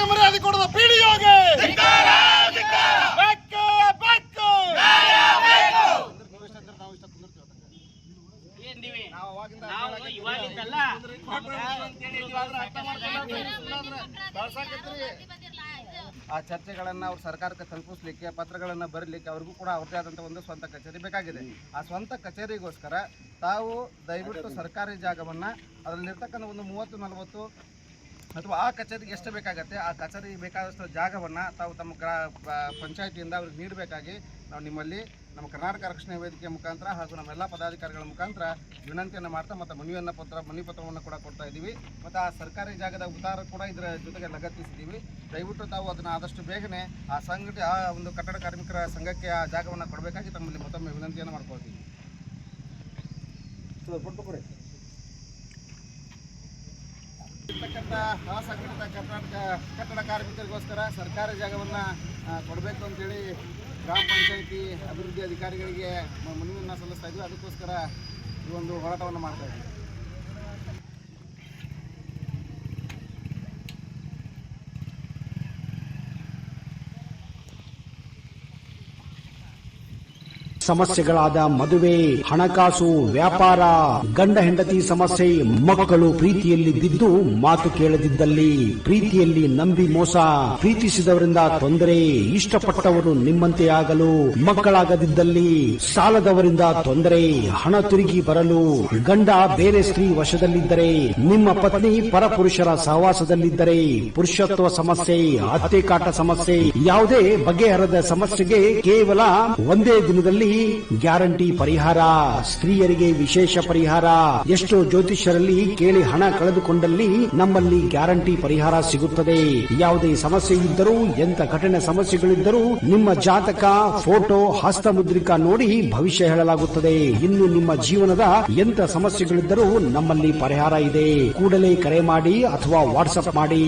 ಮರ್ಯಾದೆ ಕೊಡದ ಪಿಡಿಒಗೆ ಆ ಚರ್ಚೆಗಳನ್ನು ಅವ್ರು ಸರ್ಕಾರಕ್ಕೆ ತಲುಪಿಸಲಿಕ್ಕೆ ಪತ್ರಗಳನ್ನು ಬರಲಿಕ್ಕೆ ಅವ್ರಿಗೂ ಕೂಡ ಅವ್ರದೇ ಆದಂಥ ಒಂದು ಸ್ವಂತ ಕಚೇರಿ ಬೇಕಾಗಿದೆ. ಆ ಸ್ವಂತ ಕಚೇರಿಗೋಸ್ಕರ ತಾವು ದಯವಿಟ್ಟು ಸರ್ಕಾರಿ ಜಾಗವನ್ನು ಅದರಲ್ಲಿರ್ತಕ್ಕಂಥ ಒಂದು 30-40 ಅಥವಾ ಆ ಕಚೇರಿಗೆ ಎಷ್ಟು ಬೇಕಾಗತ್ತೆ ಆ ಕಚೇರಿ ಬೇಕಾದಷ್ಟು ಜಾಗವನ್ನು ತಾವು ತಮ್ಮ ಪಂಚಾಯಿತಿಯಿಂದ ಅವ್ರಿಗೆ ನೀಡಬೇಕಾಗಿ ನಾವು ನಿಮ್ಮಲ್ಲಿ ನಮ್ಮ ಕರ್ನಾಟಕ ರಕ್ಷಣಾ ವೇದಿಕೆ ಮುಖಾಂತರ ಹಾಗೂ ನಮ್ಮೆಲ್ಲ ಪದಾಧಿಕಾರಿಗಳ ಮುಖಾಂತರ ವಿನಂತಿಯನ್ನು ಮಾಡ್ತಾ ಮತ್ತು ಮನವಿ ಪತ್ರವನ್ನು ಕೂಡ ಕೊಡ್ತಾ ಇದ್ದೀವಿ. ಮತ್ತು ಆ ಸರ್ಕಾರಿ ಜಾಗದ ಉತ್ತಾರ ಕೂಡ ಇದರ ಜೊತೆಗೆ ಲಗತ್ತಿಸಿದ್ದೀವಿ. ದಯವಿಟ್ಟು ತಾವು ಅದನ್ನು ಆದಷ್ಟು ಬೇಗನೆ ಆ ಒಂದು ಕಟ್ಟಡ ಕಾರ್ಮಿಕರ ಸಂಘಕ್ಕೆ ಆ ಜಾಗವನ್ನು ಕೊಡಬೇಕಾಗಿ ತಮ್ಮಲ್ಲಿ ಮತ್ತೊಮ್ಮೆ ವಿನಂತಿಯನ್ನು ಮಾಡ್ಕೊಳ್ತೀವಿ. ಇರ್ತಕ್ಕಂಥ ಅಸಂಘಟಿತ ಕಟ್ಟಡ ಕಾರ್ಮಿಕರಿಗೋಸ್ಕರ ಸರ್ಕಾರಿ ಜಾಗವನ್ನು ಕೊಡಬೇಕು ಅಂತೇಳಿ ಗ್ರಾಮ ಪಂಚಾಯಿತಿ ಅಭಿವೃದ್ಧಿ ಅಧಿಕಾರಿಗಳಿಗೆ ಮನವಿಯನ್ನು ಸಲ್ಲಿಸ್ತಾ ಇದ್ವಿ. ಅದಕ್ಕೋಸ್ಕರ ಈ ಒಂದು ಹೋರಾಟವನ್ನು ಮಾಡ್ತಾ ಇದ್ವಿ. ಸಮಸ್ಯೆಗಳಾದ ಮದುವೆ, ಹಣಕಾಸು, ವ್ಯಾಪಾರ, ಗಂಡ ಹೆಂಡತಿ ಸಮಸ್ಯೆ, ಮಕ್ಕಳು ಪ್ರೀತಿಯಲ್ಲಿ ಬಿದ್ದು ಮಾತು ಕೇಳದಿದ್ದಲ್ಲಿ, ಪ್ರೀತಿಯಲ್ಲಿ ನಂಬಿ ಮೋಸ, ಪ್ರೀತಿಸಿದವರಿಂದ ತೊಂದರೆ, ಇಷ್ಟಪಟ್ಟವರು ನಿಮ್ಮಂತೆ ಆಗಲು ಮಕ್ಕಳಾಗದಿದ್ದಲ್ಲಿ, ಸಾಲದವರಿಂದ ತೊಂದರೆ, ಹಣ ತಿರುಗಿ ಬರಲು, ಗಂಡ ಬೇರೆ ಸ್ತ್ರೀ ವಶದಲ್ಲಿದ್ದರೆ, ನಿಮ್ಮ ಪತ್ನಿ ಪರಪುರುಷರ ಸಹವಾಸದಲ್ಲಿದ್ದರೆ, ಪುರುಷತ್ವ ಸಮಸ್ಯೆ, ಅತ್ತೆ ಕಾಟ ಸಮಸ್ಯೆ, ಯಾವುದೇ ಬಗೆಹರದ ಸಮಸ್ಯೆಗೆ ಕೇವಲ ಒಂದೇ ದಿನದಲ್ಲಿ ಗ್ಯಾರಂಟಿ ಪರಿಹಾರ. ಸ್ತ್ರೀಯರಿಗೆ ವಿಶೇಷ ಪರಿಹಾರ. ಎಷ್ಟೋ ಜ್ಯೋತಿಷ್ಯರಲ್ಲಿ ಕೇಳಿ ಹಣ ಕಳೆದುಕೊಂಡಲ್ಲಿ ನಮ್ಮಲ್ಲಿ ಗ್ಯಾರಂಟಿ ಪರಿಹಾರ ಸಿಗುತ್ತದೆ. ಯಾವುದೇ ಸಮಸ್ಯೆ ಇದ್ದರೂ, ಎಂತ ಕಠಿಣ ಸಮಸ್ಯೆಗಳಿದ್ದರೂ ನಿಮ್ಮ ಜಾತಕ, ಫೋಟೋ, ಹಸ್ತಮುದ್ರಿಕಾ ನೋಡಿ ಭವಿಷ್ಯ ಹೇಳಲಾಗುತ್ತದೆ. ಇನ್ನು ನಿಮ್ಮ ಜೀವನದ ಎಂತ ಸಮಸ್ಯೆಗಳಿದ್ದರೂ ನಮ್ಮಲ್ಲಿ ಪರಿಹಾರ ಇದೆ. ಕೂಡಲೇ ಕರೆ ಮಾಡಿ ಅಥವಾ ವಾಟ್ಸ್ಆಪ್ ಮಾಡಿ.